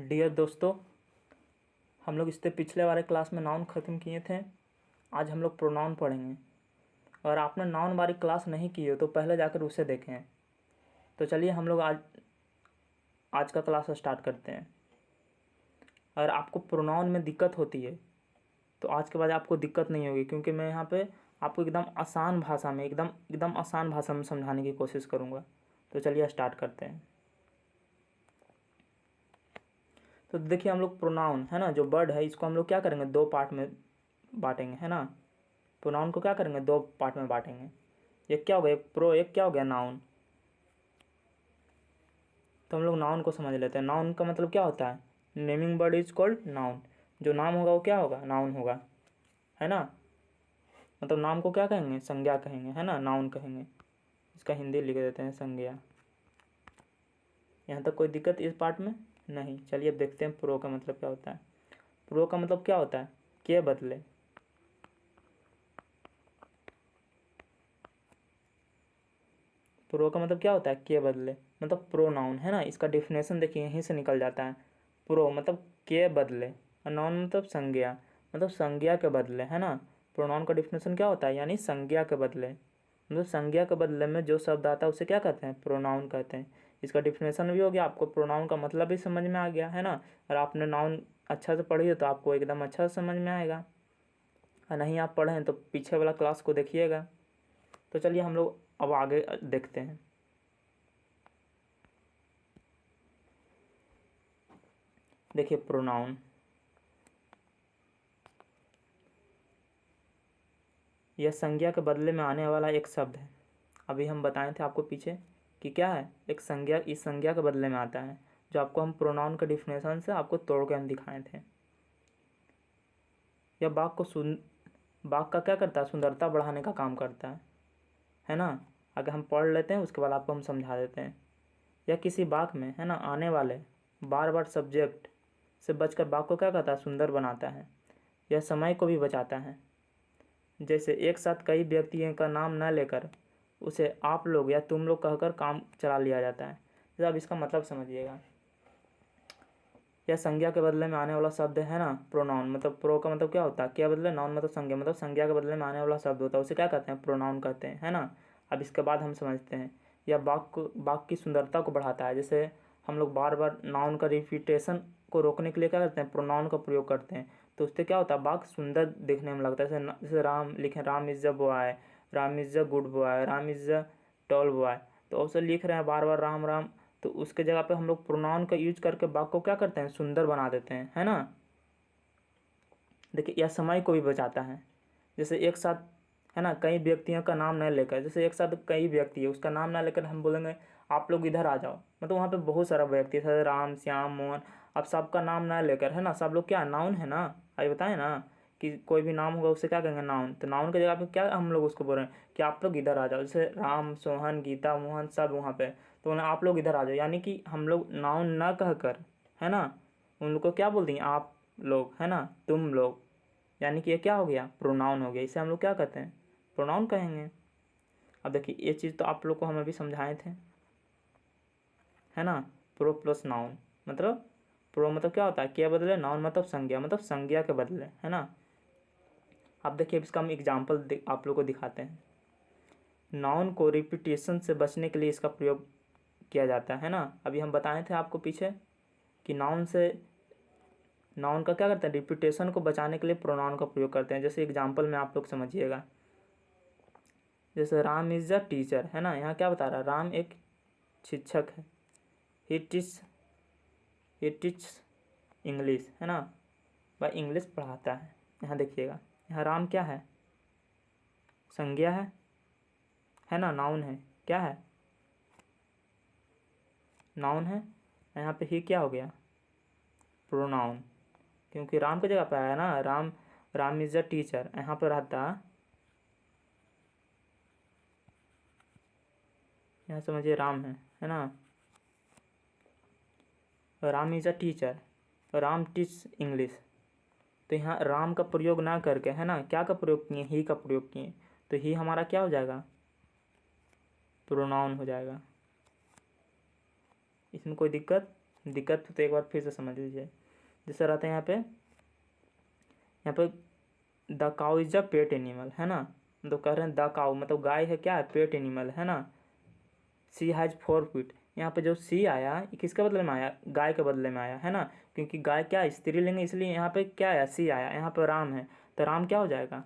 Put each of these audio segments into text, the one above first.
Dear दोस्तों, हम लोग इससे पिछले वाले क्लास में नाउन ख़त्म किए थे। आज हम लोग प्रोनाउन पढ़ेंगे। और आपने नाउन वाली क्लास नहीं की हो तो पहले जाकर उसे देखें। तो चलिए हम लोग आज का क्लास स्टार्ट करते हैं। अगर आपको प्रोनाउन में दिक्कत होती है तो आज के बाद आपको दिक्कत नहीं होगी, क्योंकि मैं यहाँ पे आपको एकदम आसान भाषा में एकदम आसान भाषा में समझाने की कोशिश करूँगा। तो चलिए स्टार्ट करते हैं। तो देखिए, हम लोग प्रोनाउन है ना, जो वर्ड है इसको हम लोग क्या करेंगे, दो पार्ट में बांटेंगे, है ना। प्रोनाउन को क्या करेंगे, दो पार्ट में बांटेंगे। एक क्या हो गया, एक प्रो, एक क्या हो गया, नाउन। तो हम लोग नाउन को समझ लेते हैं। नाउन का मतलब क्या होता है, naming word is called noun. जो नाम होगा वो क्या होगा, नाउन होगा, है ना। मतलब नाम को क्या कहेंगे, संज्ञा कहेंगे, है ना, नाउन कहेंगे। इसका हिंदी लिख देते हैं, संज्ञा। यहाँ तक कोई दिक्कत इस पार्ट में नहीं। चलिए अब देखते हैं प्रो का मतलब क्या होता है। प्रो का मतलब क्या होता है, के बदले। प्रो का मतलब क्या होता है, के बदले, मतलब प्रोनाउन, है ना। इसका डिफिनेशन देखिए, यहीं से निकल जाता है। प्रो मतलब के बदले, और नाउन मतलब संज्ञा, मतलब संज्ञा के बदले, है ना। प्रोनाउन का डिफिनेशन क्या होता है, यानी संज्ञा के बदले, मतलब संज्ञा के बदले में जो शब्द आता है उसे क्या कहते हैं, प्रोनाउन कहते हैं। इसका डिफिनेशन भी हो गया, आपको प्रोनाउन का मतलब भी समझ में आ गया, है ना। और आपने नाउन अच्छा से पढ़ी है तो आपको एकदम अच्छा से समझ में आएगा। और नहीं आप पढ़ें तो पीछे वाला क्लास को देखिएगा। तो चलिए हम लोग अब आगे देखते हैं। देखिए प्रोनाउन, यह संज्ञा के बदले में आने वाला एक शब्द है। अभी हम बताए थे आपको पीछे कि क्या है, एक संज्ञा इस संज्ञा के बदले में आता है, जो आपको हम प्रोनाउन के डिफिनेशन से आपको तोड़ के हम दिखाए थे। यह वाक्य का क्या करता है, सुंदरता बढ़ाने का काम करता है ना। अगर हम पढ़ लेते हैं उसके बाद आपको हम समझा देते हैं। या किसी वाक्य में, है ना, आने वाले बार बार सब्जेक्ट से बचकर वाक्य को क्या करता है, सुंदर बनाता है। यह समय को भी बचाता है। जैसे एक साथ कई व्यक्तियों का नाम न लेकर उसे आप लोग या तुम लोग कहकर काम चला लिया जाता है। तो अब इसका मतलब समझिएगा। यह संज्ञा के बदले में आने वाला शब्द है ना, प्रोनाउन। मतलब प्रो का मतलब क्या होता है, क्या बदले, नाउन मतलब संज्ञा, मतलब संज्ञा के बदले में आने वाला शब्द होता है उसे क्या कहते हैं, प्रोनाउन कहते हैं, है ना। अब इसके बाद हम समझते हैं, यह वाक्य की सुंदरता को बढ़ाता है। जैसे हम लोग बार बार नाउन का रिपीटेशन को रोकने के लिए क्या करते हैं, प्रोनाउन का प्रयोग करते हैं। तो उससे क्या होता है, वाक्य सुंदर दिखने में लगता है। जैसे राम लिखें, Ram is a boy, Ram is a good boy, Ram is a tall boy. तो उसे लिख रहे हैं बार बार राम राम, तो उसके जगह पे हम लोग प्रोनाउन का यूज करके वाक्य को क्या करते हैं, सुंदर बना देते हैं, है ना। देखिए यह समय को भी बचाता है। जैसे एक साथ, है ना, कई व्यक्तियों का नाम न लेकर, जैसे एक साथ कई व्यक्ति है उसका नाम ना लेकर हम बोलेंगे आप लोग इधर आ जाओ, मतलब वहाँ पे बहुत सारा व्यक्ति है, राम श्याम मोहन। अब सबका नाम ना लेकर, है ना, सब लोग क्या नाउन है ना। अभी बताएं ना कि कोई भी नाम होगा उससे क्या कहेंगे, नाउन। तो नाउन की जगह पे क्या हम लोग उसको बोल रहे हैं कि आप लोग इधर आ जाओ। जैसे राम सोहन गीता मोहन सब वहाँ पे, तो उन्हें आप लोग इधर आ जाओ, यानी कि हम लोग नाउन ना कहकर, है ना, उन लोग को क्या बोल देंगे, आप लोग, है ना, तुम लोग। यानी कि ये क्या हो गया, प्रोनाउन हो गया। इसे हम लोग क्या कहते हैं, प्रोनाउन कहेंगे। अब देखिए ये चीज़ तो आप लोग को हम अभी समझाए थे, है ना। प्रो प्लस नाउन, मतलब प्रो मतलब क्या होता है, क्या बदले, नाउन मतलब संज्ञा, मतलब संज्ञा के बदले, है ना। अब देखिए इसका हम एग्जाम्पल आप लोग को दिखाते हैं। नाउन को रिपीटेशन से बचने के लिए इसका प्रयोग किया जाता है ना। अभी हम बताए थे आपको पीछे कि नाउन का क्या करते हैं, रिपीटेशन को बचाने के लिए प्रोनाउन का प्रयोग करते हैं। जैसे एग्जाम्पल में आप लोग समझिएगा, जैसे राम इज़ अ टीचर, है ना। यहाँ क्या बता रहा है, राम एक शिक्षक है। ही टीच इंग्लिश, है ना, वह इंग्लिश पढ़ाता है। यहाँ देखिएगा, यहाँ राम क्या है, संज्ञा है ना, नाउन है, क्या है, नाउन है। यहाँ पे ही क्या हो गया, प्रोनाउन, क्योंकि राम की जगह पे आया ना, राम इज़ अ टीचर। यहाँ पर रहता, यहाँ समझिए राम है ना, Ram is a teacher, Ram teach English. तो यहाँ राम का प्रयोग ना करके, है ना, क्या का प्रयोग किए, ही का प्रयोग किए। तो ही हमारा क्या हो जाएगा, प्रोनाउन हो जाएगा। इसमें कोई दिक्कत दिक्कत तो एक बार फिर से समझ लीजिए। जैसे रहते हैं यहाँ पे the cow is a pet animal, है ना। तो कह रहे हैं द काउ मतलब गाय है, क्या है, पेट एनिमल, है ना। सी हैज़ 4 फीट, यहाँ पे जो सी आया ये किसके बदले में आया, गाय के बदले में आया, है ना। क्योंकि गाय क्या है, स्त्रीलिंग है, इसलिए यहाँ पे क्या आया, सी आया। यहाँ पे राम है तो राम क्या हो जाएगा,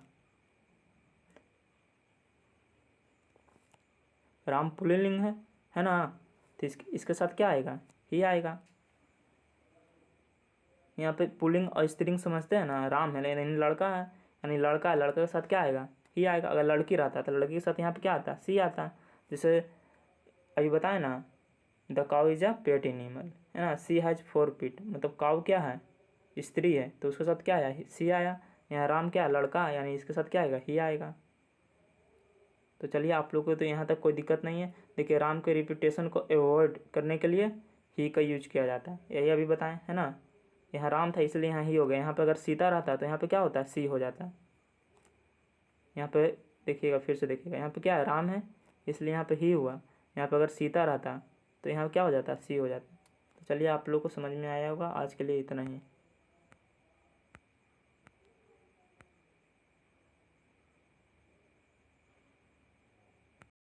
राम पुल्लिंग है ना। तो इसके साथ क्या आएगा, ही आएगा। यहाँ पे पुल्लिंग और स्त्रीलिंग समझते हैं ना, राम है यानी लड़का है, यानी लड़का है, लड़के के साथ क्या आएगा, ही आएगा। अगर लड़की रहता तो लड़की के साथ यहाँ पे क्या आता, सी आता। जैसे अभी बताए ना, the cow is a pet animal, है ना। सी हैज़ 4 फीट मतलब काउ क्या है, स्त्री है, तो उसके साथ क्या आया, सी आया। यहाँ राम क्या है, लड़का है, यानी इसके साथ क्या आएगा, ही आएगा। तो चलिए आप लोग को तो यहाँ तक कोई दिक्कत नहीं है। देखिए राम के रिपीटेशन को अवॉइड करने के लिए ही का यूज किया जाता है, यही अभी बताएं, है ना। यहाँ राम था इसलिए यहाँ ही हो गया। यहाँ पे अगर सीता रहता तो यहाँ पे क्या होता है, सी हो जाता है। यहाँ पे देखिएगा, फिर से देखिएगा, यहाँ पे क्या है, राम है इसलिए यहाँ पे ही हुआ। यहाँ पे अगर सीता रहता तो यहाँ क्या हो जाता, सी हो जाता। तो चलिए आप लोग को समझ में आया होगा। आज के लिए इतना ही।